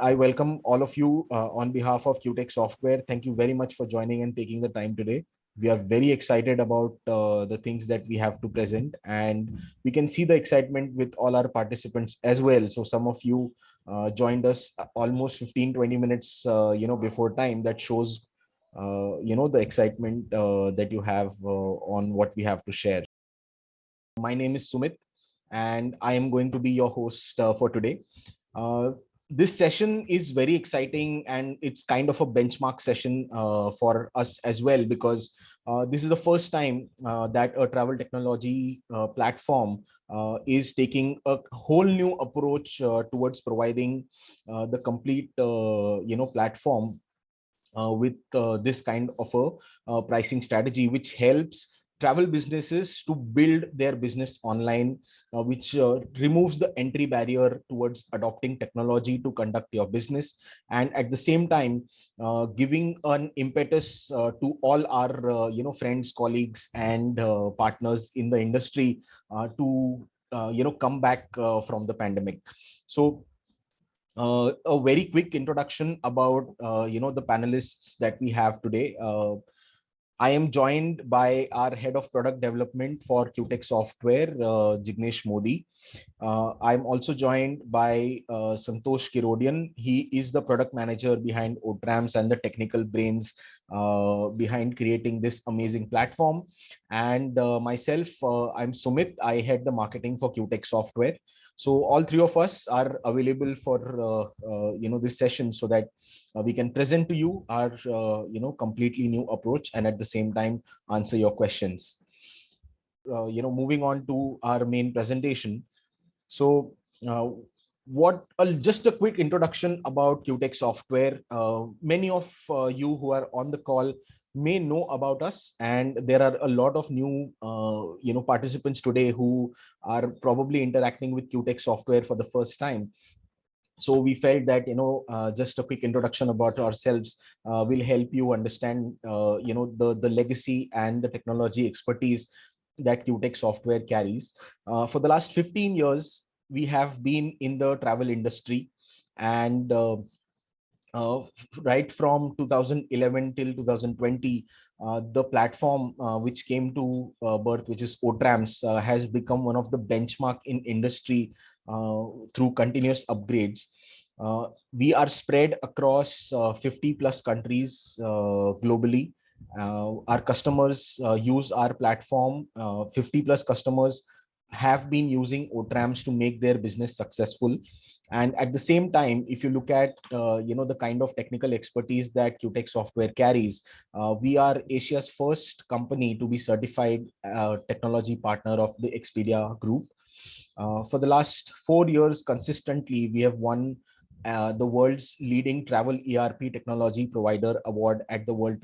I welcome all of you on behalf of QTech Software. Thank you very much for joining and taking the time today. We are very excited about the things that we have to present, and we can see the excitement with all our participants as well. So some of you joined us almost 15-20 minutes before time. That shows the excitement that you have on what we have to share. My name is Sumit, and I am going to be your host for today. Uh, this session is very exciting, and it's kind of a benchmark session for us as well, because this is the first time that a travel technology platform is taking a whole new approach towards providing the complete platform with this kind of a pricing strategy, which helps travel businesses to build their business online, which removes the entry barrier towards adopting technology to conduct your business, and at the same time giving an impetus to all our friends, colleagues, and partners in the industry to come back from the pandemic. So a very quick introduction about the panelists that we have today. I am joined by our head of product development for QTech Software, Jignesh Modi. I'm also joined by Santosh Kirodian. He is the product manager behind Otrams and the technical brains behind creating this amazing platform. And myself, I'm Sumit. I head the marketing for QTech Software. So all three of us are available for this session, so that we can present to you our completely new approach, and at the same time answer your questions. Moving on to our main presentation. So, just a quick introduction about QTech Software. Many of you who are on the call may know about us, and there are a lot of new, participants today who are probably interacting with QTech Software for the first time. So we felt that just a quick introduction about ourselves will help you understand the legacy and the technology expertise that QTech Software carries. For the last 15 years, we have been in the travel industry, and right from 2011 till 2020, the platform which came to birth, which is Otrams, has become one of the benchmark in industry through continuous upgrades. We are spread across 50 plus countries globally. Our customers use our platform. 50 plus customers have been using Otrams to make their business successful. And at the same time, if you look at the kind of technical expertise that QTech Software carries, we are Asia's first company to be certified technology partner of the Expedia Group. For the last 4 years, consistently, we have won the world's leading travel ERP technology provider award at the World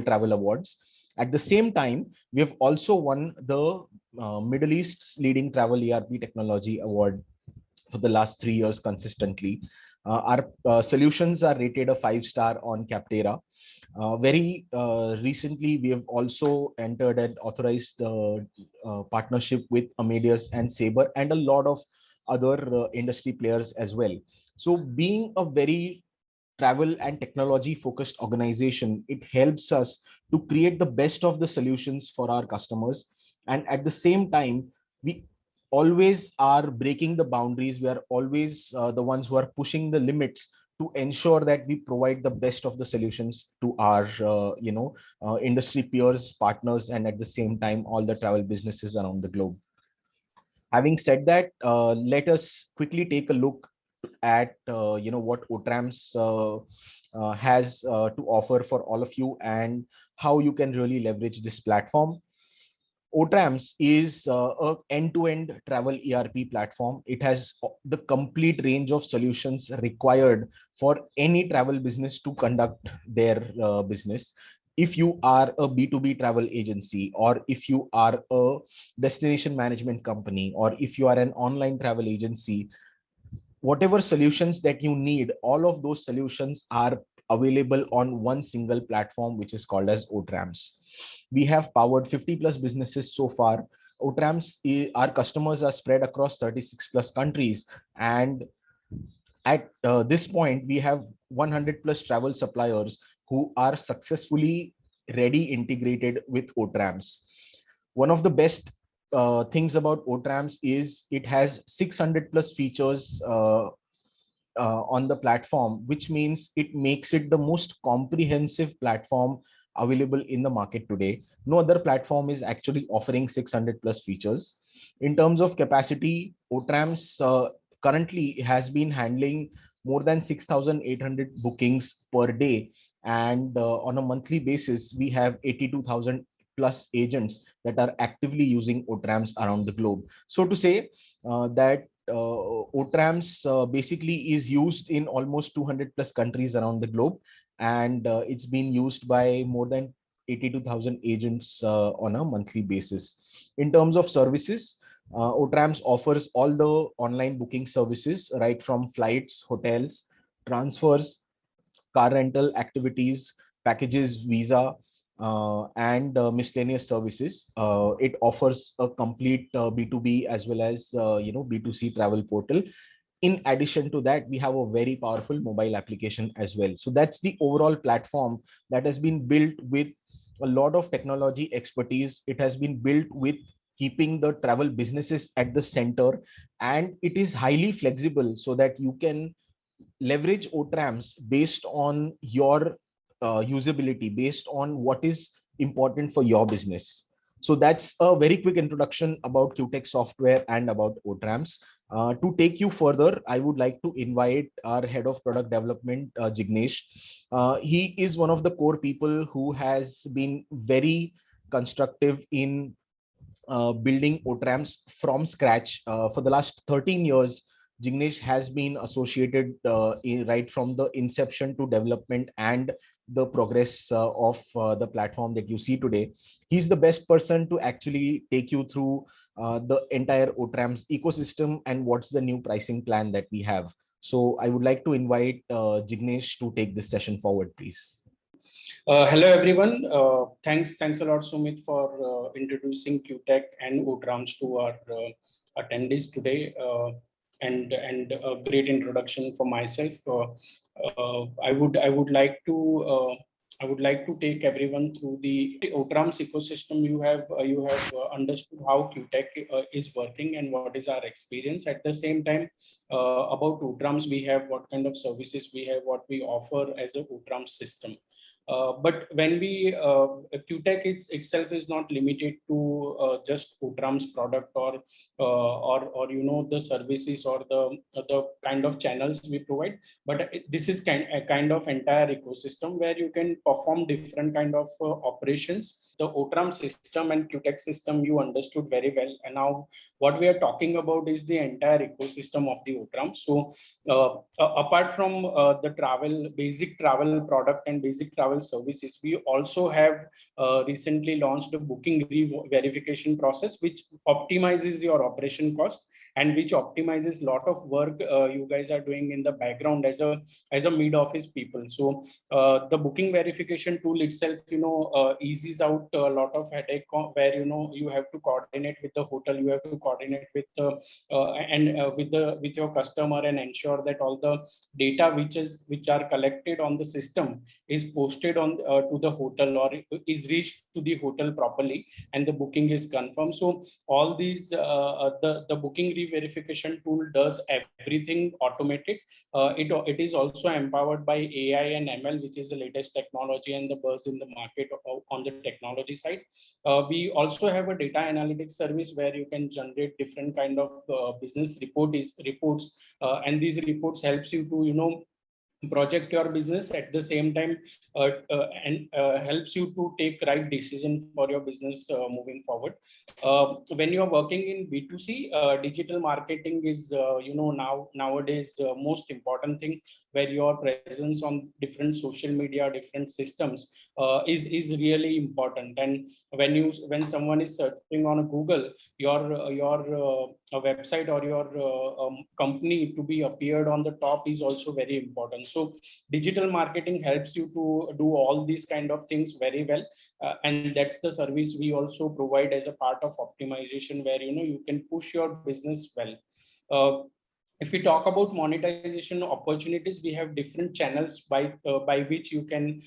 Travel Awards. At the same time, we have also won the Middle East's leading travel ERP technology award for the last 3 years consistently. Our solutions are rated a 5-star on Capterra. Very recently, we have also entered and authorized partnership with Amadeus and Sabre and a lot of other industry players as well. So being a very travel and technology focused organization, it helps us to create the best of the solutions for our customers. And at the same time, we always are breaking the boundaries. We are always the ones who are pushing the limits to ensure that we provide the best of the solutions to our industry peers, partners, and at the same time all the travel businesses around the globe. Having said that, let us quickly take a look at what Otrams has to offer for all of you, and how you can really leverage this platform. Otrams is a end-to-end travel ERP platform. It has the complete range of solutions required for any travel business to conduct their business. If you are a B2B travel agency, or if you are a destination management company, or if you are an online travel agency, whatever solutions that you need, all of those solutions are available on one single platform, which is called as Otrams. We have powered 50 plus businesses so far. Otrams, our customers are spread across 36 plus countries, and At this point, we have 100 plus travel suppliers who are successfully ready integrated with OTRAMS. One of the best things about OTRAMS is it has 600 plus features on the platform, which means it makes it the most comprehensive platform available in the market today. No other platform is actually offering 600 plus features. In terms of capacity, OTRAMS currently has been handling more than 6,800 bookings per day. And on a monthly basis, we have 82,000 plus agents that are actively using OTRAMS around the globe. So to say that OTRAMS basically is used in almost 200 plus countries around the globe, and it's been used by more than 82,000 agents on a monthly basis. In terms of services, OTRAMS offers all the online booking services, right from flights, hotels, transfers, car rental, activities, packages, visa, and miscellaneous services. It offers a complete B2B as well as B2C travel portal. In addition to that, we have a very powerful mobile application as well. So that's the overall platform that has been built with a lot of technology expertise. It has been built with keeping the travel businesses at the center, and it is highly flexible so that you can leverage OTRAMs based on your usability, based on what is important for your business. So that's a very quick introduction about QTech software and about OTRAMs. To take you further, I would like to invite our head of product development, Jignesh. He is one of the core people who has been very constructive in building OTRAMs from scratch. For the last 13 years, Jignesh has been associated right from the inception to development and the progress of the platform that you see today. He's the best person to actually take you through the entire OTRAMs ecosystem and what's the new pricing plan that we have. So I would like to invite Jignesh to take this session forward, please. Hello everyone. Thanks a lot, Sumit, for introducing QTech and OTRAMs to our attendees today, and a great introduction for myself. I would like to take everyone through the OTRAMs ecosystem. You have understood how QTech is working and what is our experience. At the same time, about OTRAMs, we have what kind of services we have, what we offer as a OTRAMs system. But when we QTech itself is not limited to just OTRAMs product or the services or the kind of channels we provide, but this is a kind of entire ecosystem where you can perform different kind of operations. The OTRAM system and QTech system you understood very well, and now what we are talking about is the entire ecosystem of the OTRAM. So apart from the basic travel product and basic travel services, we also have recently launched a booking verification process, which optimizes your operation cost and which optimizes a lot of work you guys are doing in the background as a mid office people. So the booking verification tool itself, eases out a lot of headache where you have to coordinate with the hotel, you have to coordinate with with your customer and ensure that all the data which are collected on the system is posted on to the hotel or is reached to the hotel properly and the booking is confirmed. So all these the booking re-verification tool does everything automated. It is also empowered by AI and ML, which is the latest technology and the buzz in the market on the technology side. We also have a data analytics service where you can generate different kind of business reports, and these reports helps you to project your business at the same time, and helps you to take right decision for your business moving forward. When you're working in B2C, digital marketing is nowadays most important thing, where your presence on different social media, different systems is really important. And when someone is searching on a Google, your website or your company to be appeared on the top is also very important. So digital marketing helps you to do all these kind of things very well, and that's the service we also provide as a part of optimization, where you can push your business well. if we talk about monetization opportunities, we have different channels by which you can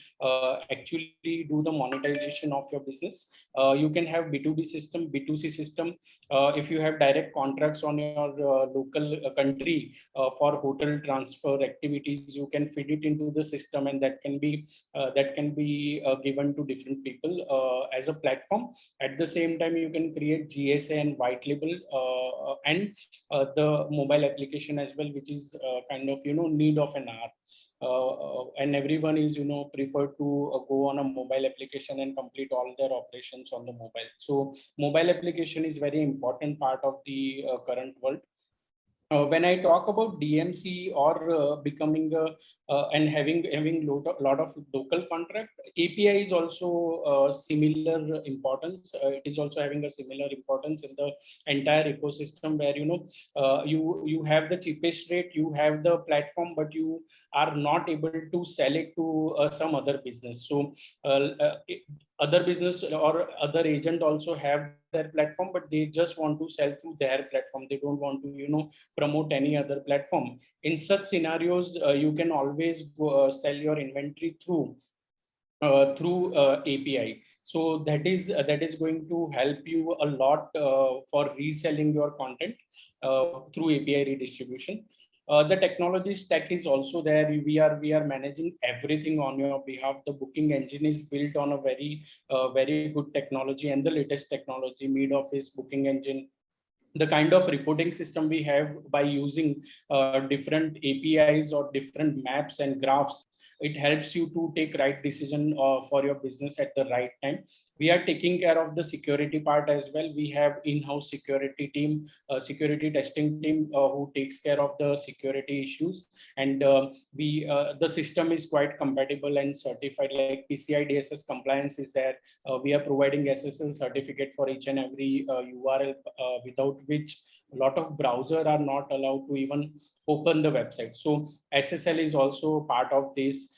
actually do the monetization of your business. You can have B2B system, B2C system. If you have direct contracts on your local country for hotel transfer activities, you can feed it into the system, and that can be given to different people as a platform. At the same time, you can create GSA and white label and the mobile application as well, which is kind of need of an hour. And everyone is prefer to go on a mobile application and complete all their operations on the mobile. So mobile application is very important part of the current world. When I talk about DMC or becoming and having lot of local contract, API is also similar importance. It is also having a similar importance in the entire ecosystem, where you have the cheapest rate, you have the platform, but you are not able to sell it to some other business. So other business or other agent also have their platform, but they just want to sell through their platform. They don't want to promote any other platform. In such scenarios, you can always sell your inventory through API. So that is going to help you a lot for reselling your content through API redistribution. The technology stack is also there. We are managing everything on your behalf. The booking engine is built on a very good technology and the latest technology, mid office booking engine. The kind of reporting system we have by using different APIs or different maps and graphs, it helps you to take right decision for your business at the right time. We are taking care of the security part as well. We have in-house security team, security testing team who takes care of the security issues, and the system is quite compatible and certified. Like PCI DSS compliance is there. We are providing SSL certificate for each and every URL, without which a lot of browsers are not allowed to even open the website. So SSL is also part of this.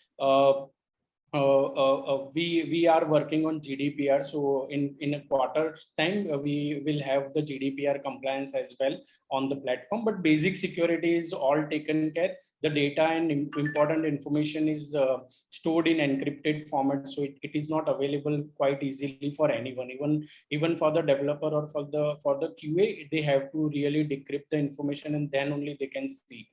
We are working on GDPR. So in a quarter's time, we will have the GDPR compliance as well on the platform. But basic security is all taken care. The data and important information is stored in encrypted format, so it is not available quite easily for anyone. Even for the developer or for the QA, they have to really decrypt the information, and then only they can see.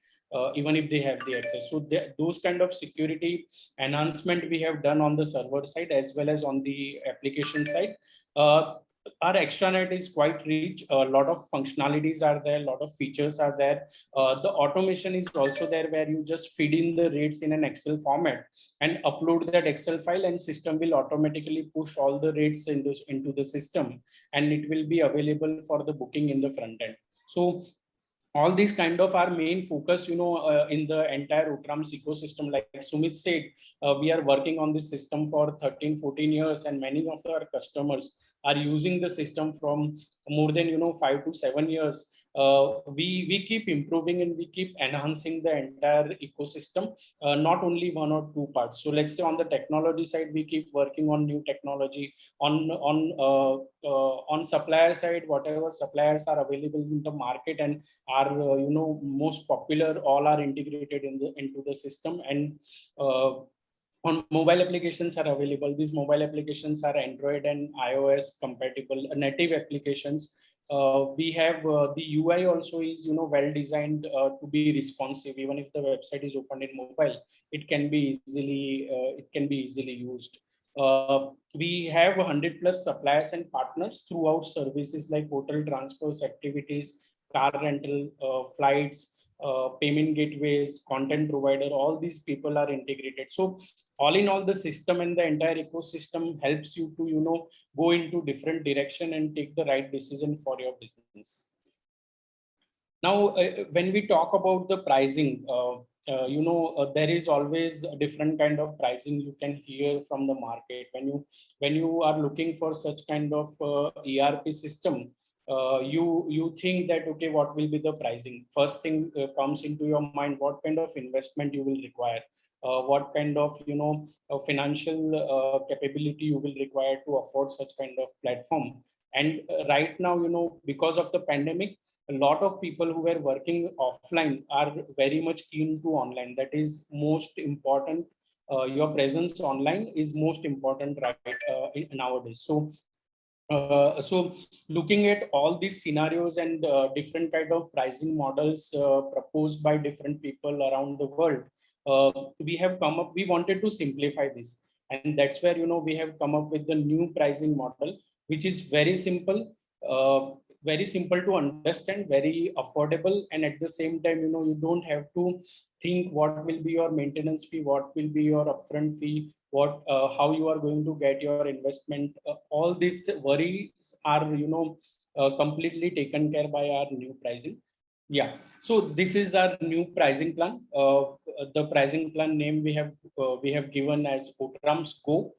Even if they have the access. So those kind of security enhancement we have done on the server side as well as on the application side. Our extranet is quite rich. A lot of functionalities are there, a lot of features are there. The automation is also there, where you just feed in the rates in an Excel format and upload that Excel file, and system will automatically push all the rates into the system, and it will be available for the booking in the front end. So all these kind of our main focus, in the entire Utrams ecosystem. Like Sumit said, we are working on this system for 13-14 years, and many of our customers are using the system from more than 5 to 7 years. We keep improving and we keep enhancing the entire ecosystem, not only one or two parts. So let's say on the technology side, we keep working on new technology. On supplier side, whatever suppliers are available in the market and are most popular, all are integrated into the system. And on mobile applications are available. These mobile applications are Android and iOS compatible, native applications. We have the UI also is well designed to be responsive. Even if the website is opened in mobile, it can be easily used. We have 100 plus suppliers and partners throughout services like hotel transfers, activities, car rental, flights, payment gateways, content provider. All these people are integrated. So all in all, the system and the entire ecosystem helps you to go into different direction and take the right decision for your business. Now, when we talk about the pricing, there is always a different kind of pricing you can hear from the market. When you are looking for such kind of ERP system, you think that, okay, what will be the pricing? First thing comes into your mind, what kind of investment you will require, what kind of financial capability you will require to afford such kind of platform. And right now, because of the pandemic, a lot of people who were working offline are very much keen to online. That is most important. Your presence online is most important right nowadays. So looking at all these scenarios and different kind of pricing models proposed by different people around the world, we have come up. We wanted to simplify this, and that's where we have come up with the new pricing model, which is very simple to understand, very affordable, and at the same time, you don't have to think what will be your maintenance fee, what will be your upfront fee, what how you are going to get your investment. All these worries are completely taken care by our new pricing. Yeah, so this is our new pricing plan. The pricing plan name we have given as Otrams Go.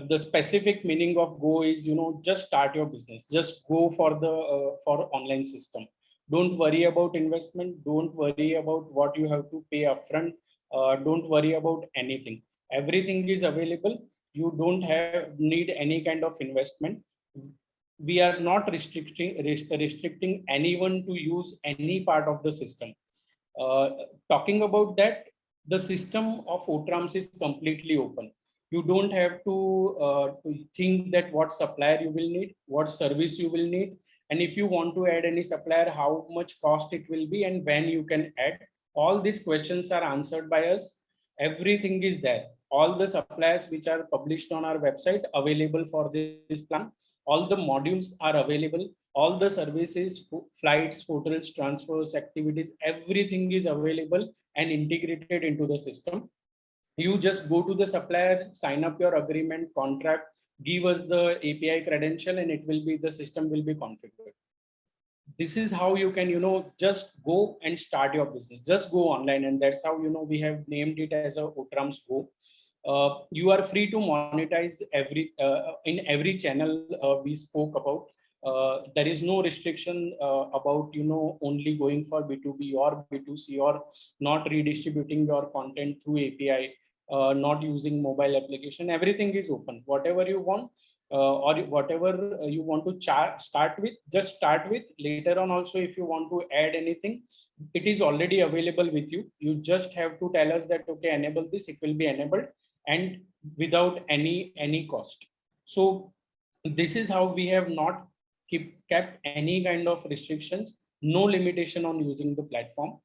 The specific meaning of Go is just start your business, just go for the for online system. Don't worry about investment, don't worry about what you have to pay upfront, don't worry about anything. Everything is available. You don't have need any kind of investment. We are not restricting anyone to use any part of the system. uh, Talking about that, the system of Otrams is completely open. You don't have to think that what supplier you will need, what service you will need, and if you want to add any supplier, how much cost it will be, and when you can add. All these questions are answered by us. Everything is there. All the suppliers which are published on our website available for this plan. All the modules are available. All the services, flights, hotels, transfers, activities, everything is available and integrated into the system. You just go to the supplier, sign up your agreement, contract, give us the API credential, and it will be, the system will be configured. This is how you can just go and start your business, just go online. And that's how we have named it as a Otrams Go. You are free to monetize in every channel we spoke about. There is no restriction about only going for B2B or B2C, or not redistributing your content through API, not using mobile application. Everything is open. Whatever you want, or whatever you want to start with, just start with. Later on also, if you want to add anything, it is already available with you. You just have to tell us that, okay, enable this, it will be enabled, and without any cost. So this is how we have not kept any kind of restrictions, no limitation on using the platform.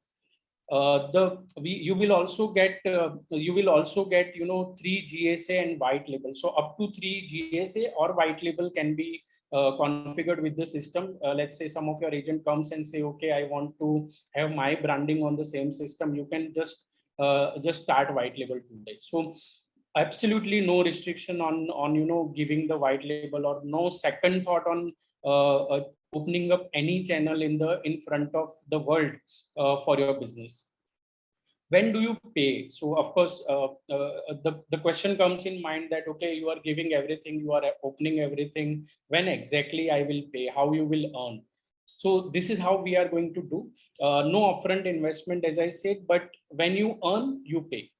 You will also get 3 GSA and white label. So up to 3 GSA or white label can be configured with the system. Let's say some of your agent comes and say, okay, I want to have my branding on the same system. You can just start white label today. So absolutely no restriction on giving the white label, or no second thought on opening up any channel in front of the world for your business. When do you pay? So of course, the question comes in mind that, okay, you are giving everything, you are opening everything, when exactly I will pay, how you will earn? So this is how we are going to do. No upfront investment, as I said, but when you earn, you pay.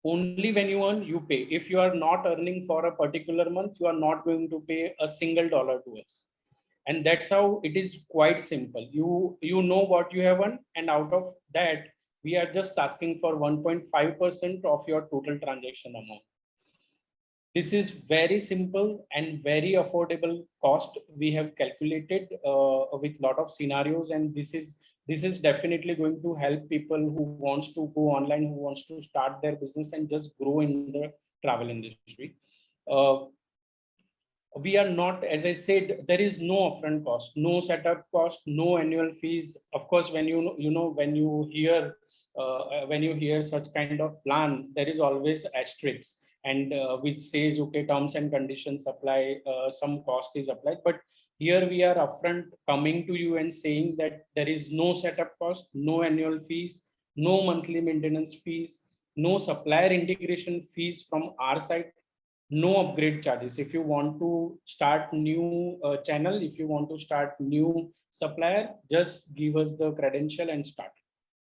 Only when you earn, you pay. If you are not earning for a particular month, you are not going to pay a single dollar to us. And that's how it is. Quite simple. You know what you have earned, and out of that, we are just asking for 1.5% of your total transaction amount. This is very simple and very affordable cost we have calculated with lot of scenarios, and this is definitely going to help people who wants to go online, who wants to start their business and just grow in the travel industry. We are not, as I said, there is no upfront cost, no setup cost, no annual fees. Of course, when when you hear such kind of plan, there is always asterisks, and which says, okay, terms and conditions apply, some cost is applied. But here we are upfront coming to you and saying that there is no setup cost, no annual fees, no monthly maintenance fees, no supplier integration fees from our side, no upgrade charges. If you want to start new channel, if you want to start new supplier, just give us the credential and start.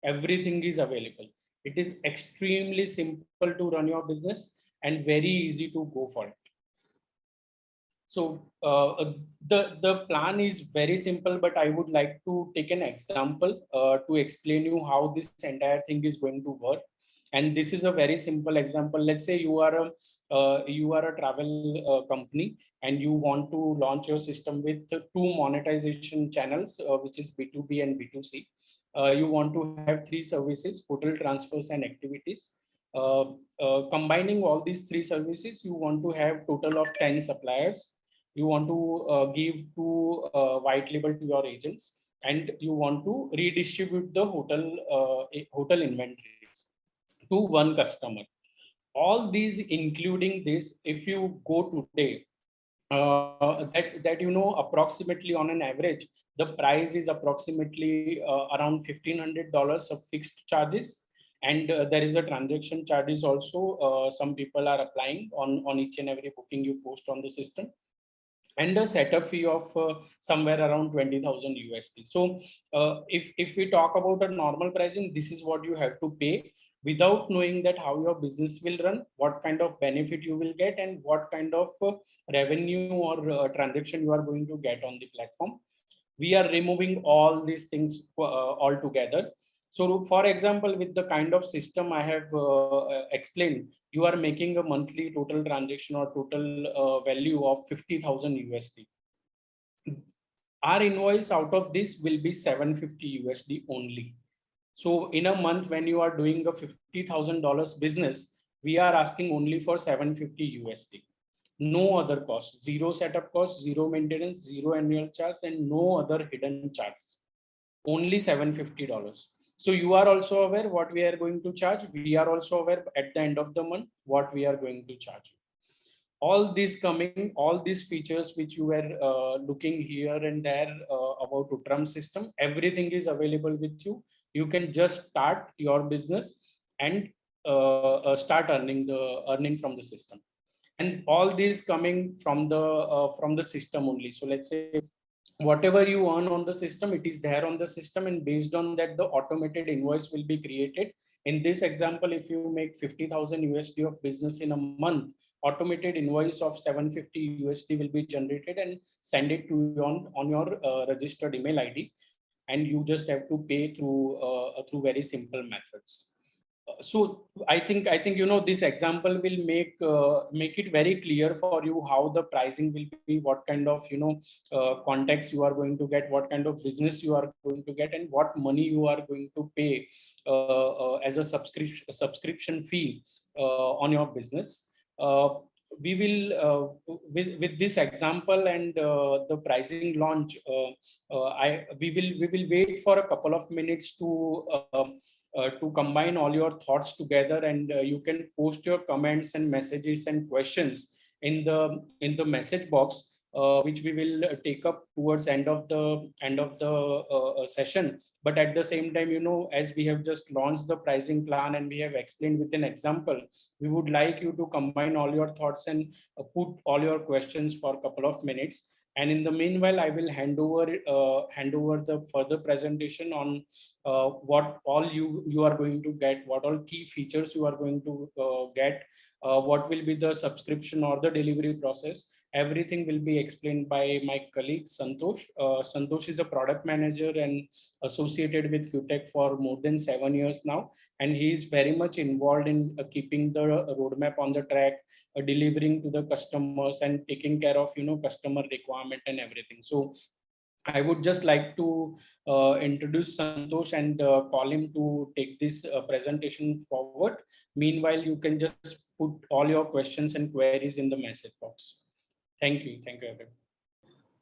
Everything is available. It is extremely simple to run your business and very easy to go for it. So the plan is very simple, but I would like to take an example to explain you how this entire thing is going to work. And this is a very simple example. Let's say you are a travel company, and you want to launch your system with two monetization channels, which is B2B and B2C. You want to have three services: hotel, transfers, and activities. uh, Combining all these three services, you want to have total of 10 suppliers. You want to give two white label to your agents, and you want to redistribute the hotel inventories to one customer. All these, including this, if you go today, that approximately on an average, the price is approximately around $1,500 of fixed charges. And there is a transaction charges also. Some people are applying on each and every booking you post on the system, and a setup fee of somewhere around 20,000 USD. So if we talk about a normal pricing, this is what you have to pay, without knowing that how your business will run, what kind of benefit you will get, and what kind of revenue or transaction you are going to get on the platform. We are removing all these things altogether. So for example, with the kind of system I have explained, you are making a monthly total transaction or total value of 50,000 USD. Our invoice out of this will be 750 USD only. So in a month, when you are doing a $50,000 business, we are asking only for 750 USD. No other cost, zero setup cost, zero maintenance, zero annual charge, and no other hidden charge. Only $750. So you are also aware what we are going to charge. We are also aware at the end of the month what we are going to charge. All these coming, all these features which you were looking here and there about Utram system, everything is available with you. You can just start your business and start earning from the system. And all these coming from the system only. So let's say whatever you earn on the system, it is there on the system, and based on that, the automated invoice will be created. In this example, if you make 50,000 USD of business in a month, automated invoice of 750 USD will be generated and send it to you on your registered email ID, and you just have to pay through very simple methods. So I think this example will make it very clear for you how the pricing will be, what kind of context you are going to get, what kind of business you are going to get, and what money you are going to pay as a subscription fee on your business. We will with this example and the pricing launch, we will wait for a couple of minutes to combine all your thoughts together, and you can post your comments and messages and questions in the message box, which we will take up towards end of the session. But at the same time, as we have just launched the pricing plan and we have explained with an example, we would like you to combine all your thoughts and put all your questions for a couple of minutes. And in the meanwhile, I will hand over the further presentation on what all you are going to get, what all key features you are going to get, what will be the subscription or the delivery process. Everything will be explained by my colleague Santosh. Santosh is a product manager and associated with QTech for more than 7 years now, and he is very much involved in keeping the roadmap on the track, delivering to the customers, and taking care of customer requirement and everything. So I would just like to introduce Santosh and call him to take this presentation forward. Meanwhile, you can just put all your questions and queries in the message box. Thank you. Thank you, everyone.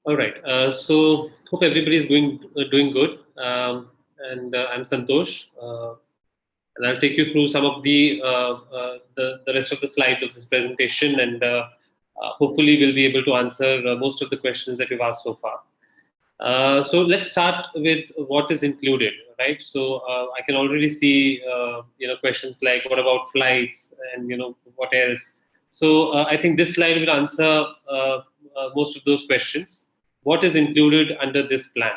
All right. So hope everybody is doing good. And I'm Santosh, and I'll take you through some of the rest of the slides of this presentation, and hopefully we'll be able to answer most of the questions that you've asked so far. So let's start with what is included, right? So I can already see questions like what about flights, and what else. So I think this slide will answer most of those questions. What is included under this plan?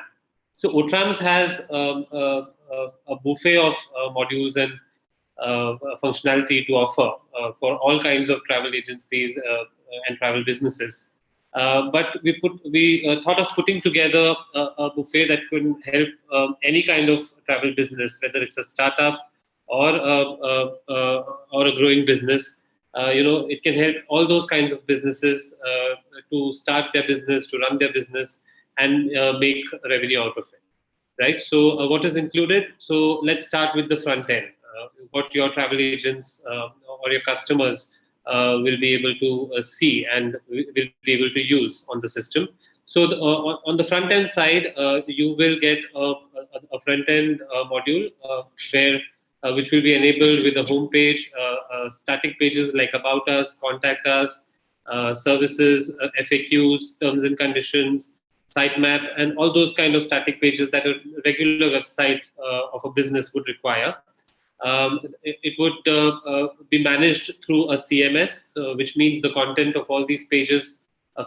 So Otrams has a buffet of modules and functionality to offer for all kinds of travel agencies and travel businesses. But we thought of putting together a buffet that could help any kind of travel business, whether it's a startup or or a growing business. It can help all those kinds of businesses to start their business, to run their business, and make revenue out of it. Right. So, what is included? So, let's start with the front end. What your travel agents or your customers will be able to see and will be able to use on the system. So on the front end side, you will get a front end module where which will be enabled with a home page, static pages like about us, contact us, services, FAQs, terms and conditions, sitemap, and all those kind of static pages that a regular website of a business would require. It would be managed through a CMS, which means the content of all these pages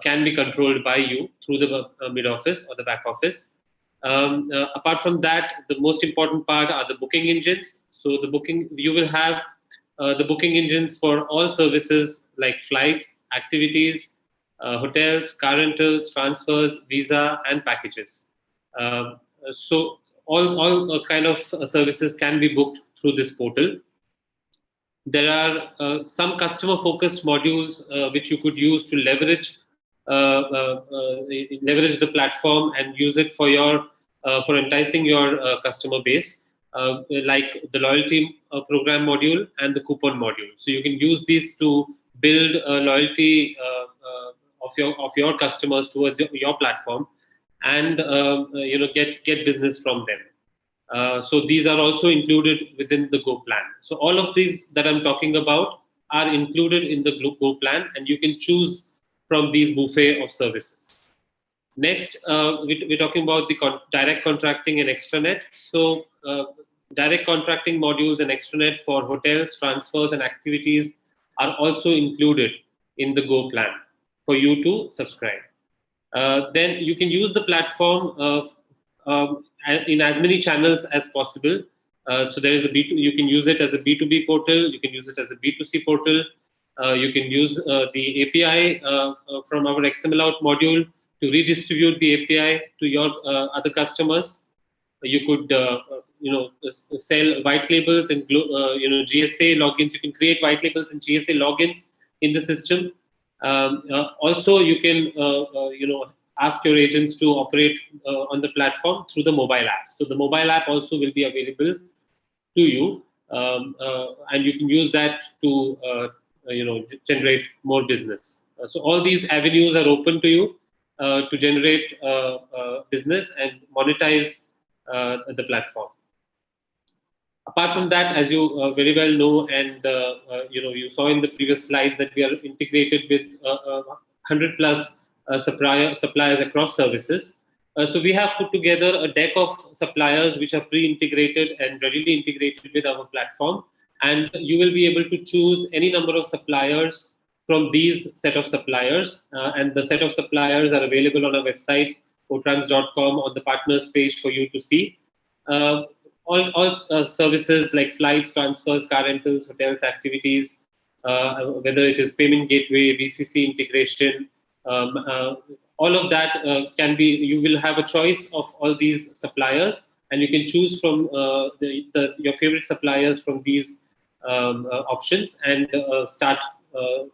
can be controlled by you through the mid office or the back office. Apart from that, the most important part are the booking engines. So you will have the booking engines for all services like flights, activities, hotels, car rentals, transfers, visa, and packages. So all kind of services can be booked through this portal. There are some customer-focused modules which you could use to leverage the platform and use it for enticing your customer base, like the loyalty program module and the coupon module. So you can use these to build loyalty of your customers towards your platform, and get business from them. So these are also included within the Go plan. So all of these that I'm talking about are included in the Go plan, and you can choose from these buffet of services. Next, we're talking about the direct contracting and extranet. So direct contracting modules and extranet for hotels, transfers, and activities are also included in the Go plan for you to subscribe. Then you can use the platform in as many channels as possible. So there is you can use it as a B2B portal. You can use it as a B2C portal. You can use the API from our XML out module to redistribute the API to your other customers. You could sell white labels and GSA logins. You can create white labels and GSA logins in the system. Also, you can ask your agents to operate on the platform through the mobile app. So the mobile app also will be available to you, and you can use that to generate more business. So all these avenues are open to you to generate business and monetize the platform. Apart from that, as you very well know, and you saw in the previous slides that we are integrated with 100 plus suppliers across services. So we have put together a deck of suppliers which are pre-integrated and readily integrated with our platform, and you will be able to choose any number of suppliers from these set of suppliers, and the set of suppliers are available on our website, otrams.com, on the partners page for you to see. All services like flights, transfers, car rentals, hotels, activities, whether it is payment gateway, VCC integration, all of that can be. You will have a choice of all these suppliers, and you can choose from your favorite suppliers from these options and start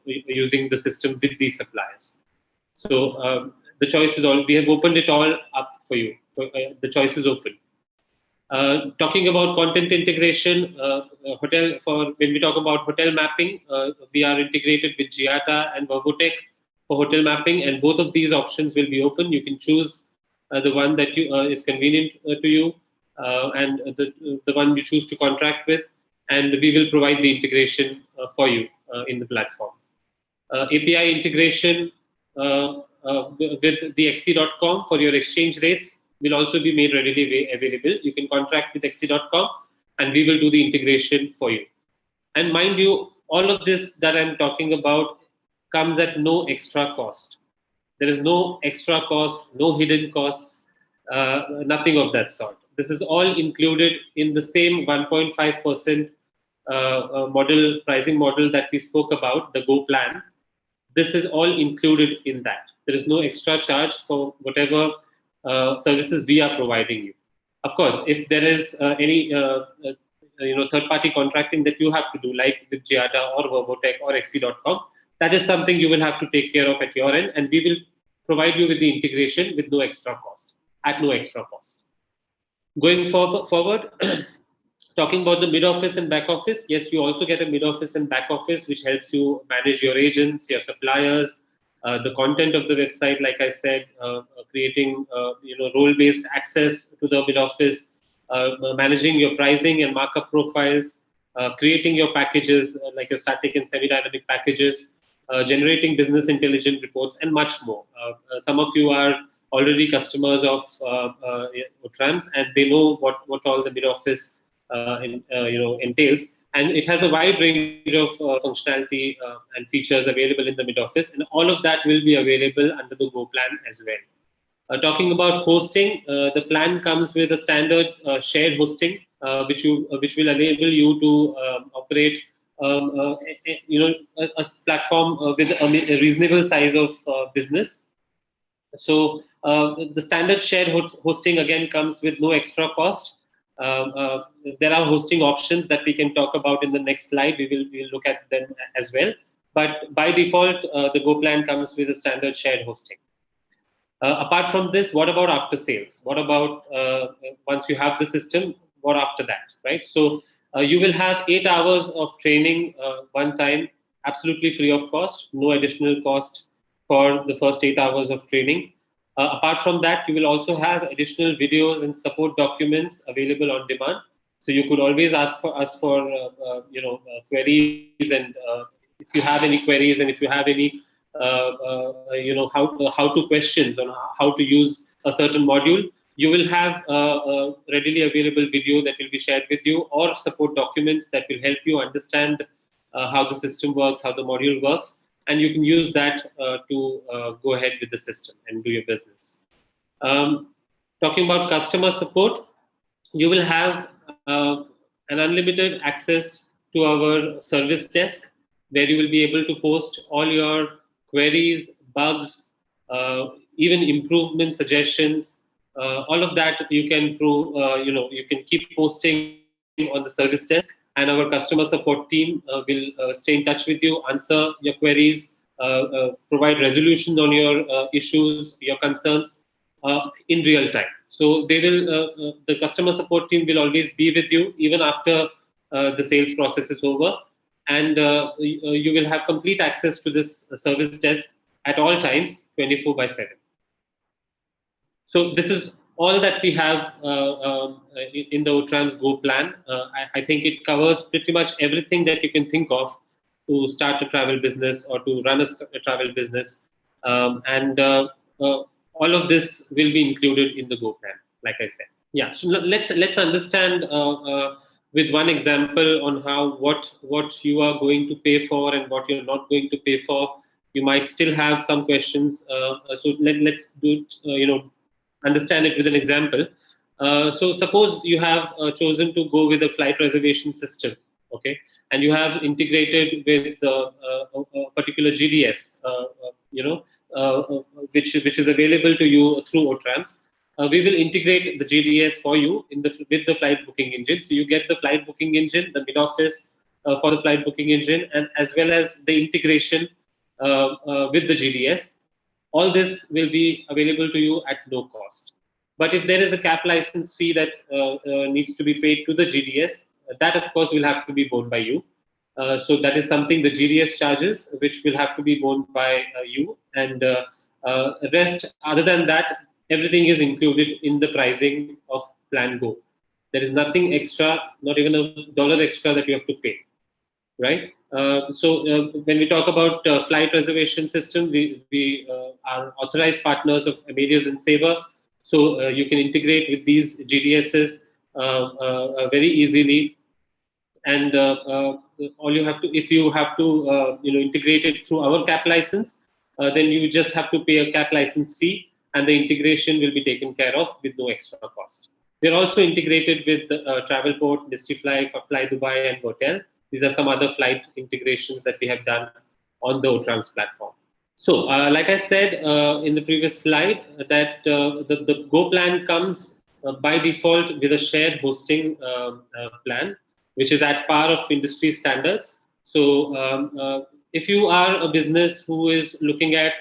using the system with these suppliers. So the choice is all. We have opened it all up for you. So, the choice is open. Talking about content integration, when we talk about hotel mapping, we are integrated with Giata and Verbotech for hotel mapping, and both of these options will be open. You can choose the one that is convenient to you, and the one you choose to contract with, and we will provide the integration for you in the platform. API integration with the XC.com for your exchange rates will also be made readily available. You can contract with XC.com, and we will do the integration for you. And mind you, all of this that I'm talking about comes at no extra cost. There is no extra cost, no hidden costs, nothing of that sort. This is all included in the same 1.5% pricing model that we spoke about, the Go plan. This is all included in that. There is no extra charge for whatever services we are providing you. Of course, if there is any third-party contracting that you have to do, like with Giada or Verbotech or XC.com, that is something you will have to take care of at your end, and we will provide you with the integration with no extra cost, at no extra cost. Going forward, talking about the mid office and back office, yes, you also get a mid office and back office, which helps you manage your agents, your suppliers, the content of the website, like I said, creating role-based access to the mid office, managing your pricing and markup profiles, creating your packages like your static and semi-dynamic packages, generating business intelligence reports, and much more. Some of you are already customers of Otrams, and they know what all the mid office entails, and it has a wide range of functionality and features available in the mid office, and all of that will be available under the Go plan as well. Talking about hosting, the plan comes with a standard shared hosting, which will enable you to operate a platform with a reasonable size of business. So the standard shared hosting again comes with no extra cost. There are hosting options that we can talk about in the next slide. We'll look at them as well. But by default, the Go plan comes with a standard shared hosting. Apart from this, what about after sales? What about once you have the system? What after that, right? So you will have 8 hours of training one time, absolutely free of cost, no additional cost for the first 8 hours of training. Apart from that, you will also have additional videos and support documents available on demand. So you could always ask for us for queries, and if you have any queries, and if you have any how to questions on how to use a certain module, you will have a readily available video that will be shared with you, or support documents that will help you understand how the system works, how the module works, and you can use that to go ahead with the system and do your business. Talking about customer support, you will have an unlimited access to our service desk, where you will be able to post all your queries, bugs, even improvement suggestions. All of that you can you can keep posting on the service desk, and our customer support team will stay in touch with you, answer your queries, provide resolutions on your issues, your concerns in real time. So they will, the customer support team will always be with you even after the sales process is over, and you will have complete access to this service desk at all times, 24/7. So this is all that we have in the Otrams Go plan. I think it covers pretty much everything that you can think of to start a travel business or to run a travel business. All of this will be included in the Go plan, like I said. Yeah, so let's understand with one example on how what you are going to pay for and what you're not going to pay for. You might still have some questions, so let's do it, understand it with an example. So suppose you have chosen to go with a flight reservation system, okay, and you have integrated with a particular GDS, which is available to you through Otrams. We will integrate the GDS for you with the flight booking engine. So you get the flight booking engine, the mid office for the flight booking engine, and as well as the integration with the GDS. All this will be available to you at no cost. But if there is a cap license fee that needs to be paid to the GDS, that of course will have to be borne by you. So that is something the GDS charges, which will have to be borne by you. And rest, other than that, everything is included in the pricing of Plan Go. There is nothing extra, not even $1 extra that you have to pay, right? So when we talk about flight reservation system, we are authorized partners of Amadeus and Sabre. So you can integrate with these GDSs very easily. And all you have to, if you have to, integrate it through our cap license, then you just have to pay a cap license fee, and the integration will be taken care of with no extra cost. We're also integrated with Travelport, Mistifly, Fly Dubai, and Hotel. These are some other flight integrations that we have done on the Otrams platform. So, like I said in the previous slide, that the Go plan comes by default with a shared hosting plan, which is at par of industry standards. So, if you are a business who is looking at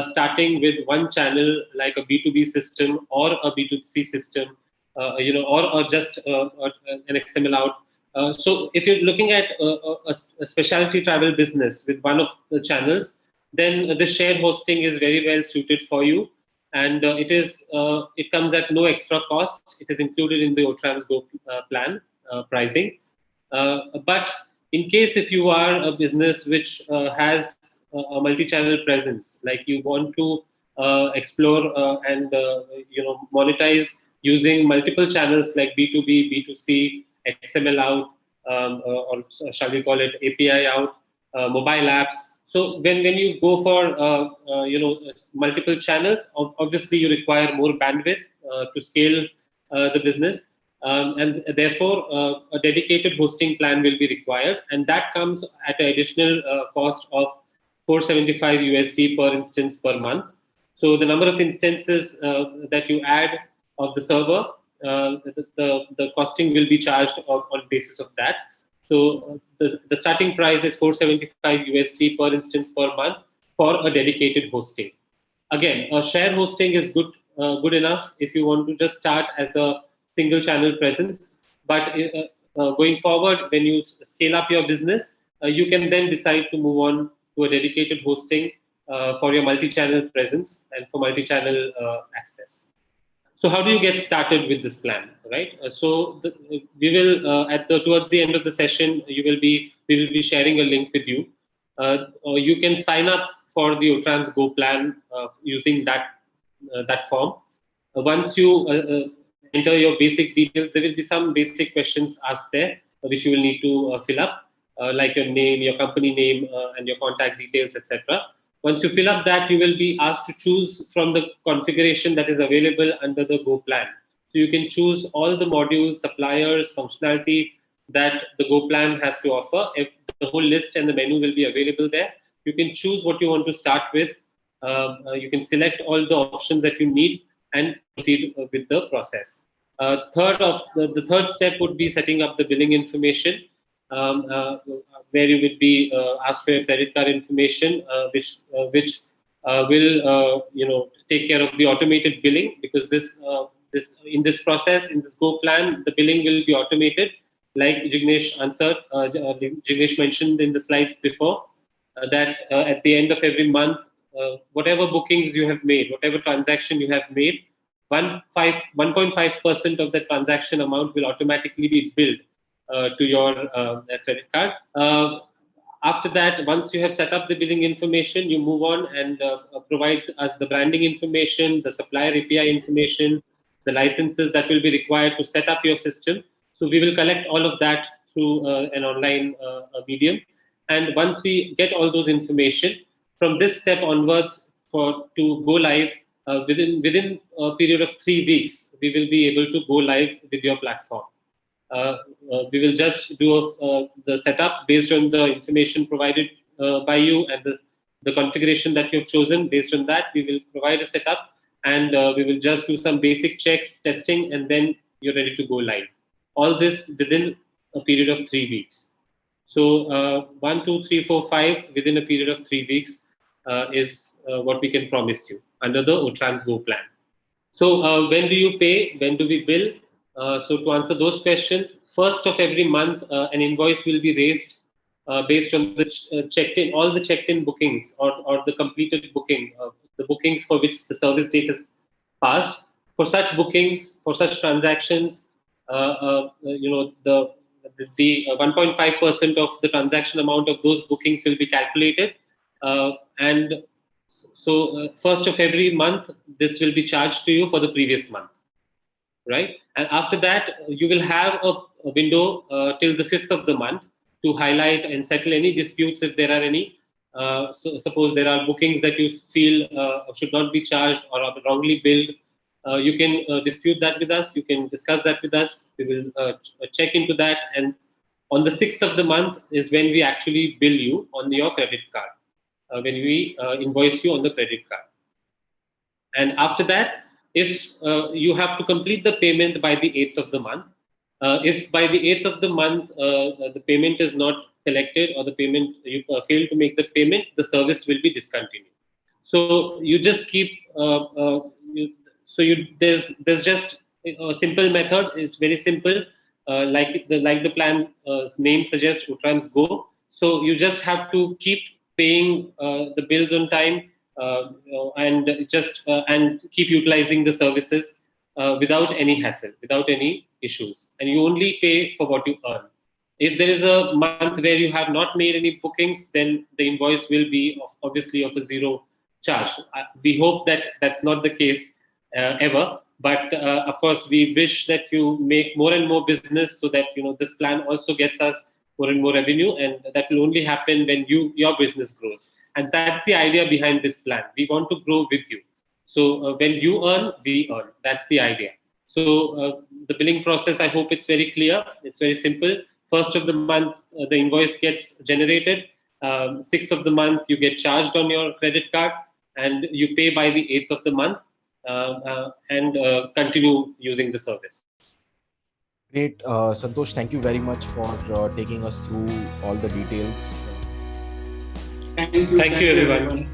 starting with one channel like a B2B system or a B2C system, or just an XML out. So, if you're looking at a specialty travel business with one of the channels, then the shared hosting is very well suited for you, and it comes at no extra cost. It is included in the Otrams Go plan pricing. But in case if you are a business which has a multi-channel presence, like you want to explore and monetize using multiple channels like B2B, B2C, XML out, or shall we call it API out, mobile apps. So when you go for multiple channels, obviously you require more bandwidth to scale the business, and therefore a dedicated hosting plan will be required, and that comes at an additional cost of 475 USD per instance per month. So the number of instances that you add of the server, the costing will be charged on basis of that. So the starting price is 475 USD per instance per month for a dedicated hosting. Again, a share hosting is good enough if you want to just start as a single channel presence. But going forward, when you scale up your business, you can then decide to move on to a dedicated hosting for your multi-channel presence and for multi-channel access. So how do you get started with this plan, right? We will towards the end of the session, we will be sharing a link with you. Or you can sign up for the Otrams Go plan using that form. Once you enter your basic details, there will be some basic questions asked there, which you will need to fill up, like your name, your company name, and your contact details, etc. Once you fill up that, you will be asked to choose from the configuration that is available under the Go plan. So you can choose all the modules, suppliers, functionality that the Go plan has to offer. If the whole list and the menu will be available there, you can choose what you want to start with. You can select all the options that you need and proceed with the process. The third step would be setting up the billing information, where you would be asked for your credit card information, which will take care of the automated billing, because in this process, in this Go plan, the billing will be automated, like Jignesh answered. Jignesh mentioned in the slides before that at the end of every month, whatever bookings you have made, whatever transaction you have made, 1.5% of the transaction amount will automatically be billed to your credit card. After that, once you have set up the billing information, you move on and provide us the branding information, the supplier API information, the licenses that will be required to set up your system. So we will collect all of that through an online medium. And once we get all those information, from this step onwards, to go live, within a period of 3 weeks, we will be able to go live with your platform. We will just do the setup based on the information provided by you and the configuration that you've chosen. Based on that, we will provide a setup, and we will just do some basic checks, testing, and then you're ready to go live. All this within a period of 3 weeks. So 1, 2, 3, 4, 5 within a period of 3 weeks is what we can promise you under the Otrams Go plan. So when do you pay? When do we bill? So to answer those questions, first of every month, an invoice will be raised based on the checked-in, all the checked-in bookings or the completed booking, the bookings for which the service date is passed. For such bookings, for such transactions, the 1.5% of the transaction amount of those bookings will be calculated, and so first of every month, this will be charged to you for the previous month, right? And after that, you will have a window till the 5th of the month to highlight and settle any disputes if there are any. So suppose there are bookings that you feel should not be charged or are wrongly billed, you can dispute that with us. You can discuss that with us. We will check into that, and on the 6th of the month is when we actually bill you on your credit card. when we invoice you on the credit card. And after that, if you have to complete the payment by the 8th of the month, if by the 8th of the month the payment is not collected, or the payment you fail to make the payment, the service will be discontinued. So you just keep there's just a simple method. It's very simple, like the plan name suggests, Outram's Go. So you just have to keep paying the bills on time, and keep utilizing the services without any hassle, without any issues, and you only pay for what you earn. If there is a month where you have not made any bookings, then the invoice will be obviously of a zero charge. We hope that that's not the case ever, but of course we wish that you make more and more business, so that this plan also gets us more and more revenue, and that will only happen when your business grows. And that's the idea behind this plan. We want to grow with you. So when you earn, we earn. That's the idea. So the billing process, I hope it's very clear. It's very simple. First of the month, the invoice gets generated. 6th of the month, you get charged on your credit card, and you pay by the 8th of the month, and continue using the service. Great, Santosh. Thank you very much for taking us through all the details. Thank you, everyone.